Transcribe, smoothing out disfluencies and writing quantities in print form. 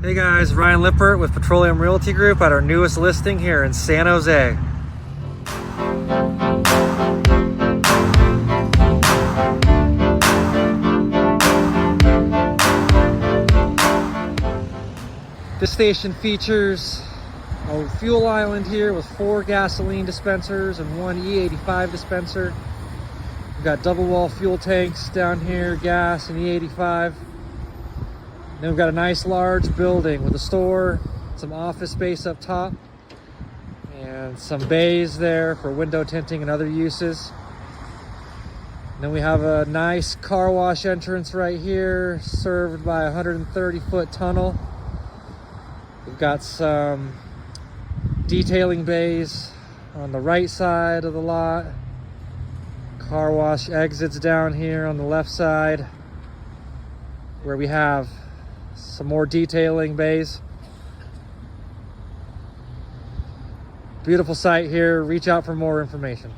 Hey guys, Ryan Lippert with Petroleum Realty Group at our newest listing here in San Jose. This station features a fuel island here with 4 gasoline dispensers and 1 E85 dispenser. We've got double wall fuel tanks down here, gas and E85. Then we've got a nice large building with a store, some office space up top, and some bays there for window tinting and other uses. And then we have a nice car wash entrance right here, served by a 130-foot tunnel. We've got some detailing bays on the right side of the lot. Car wash exits down here on the left side, where we have some more detailing bays. Beautiful site here. Reach out for more information.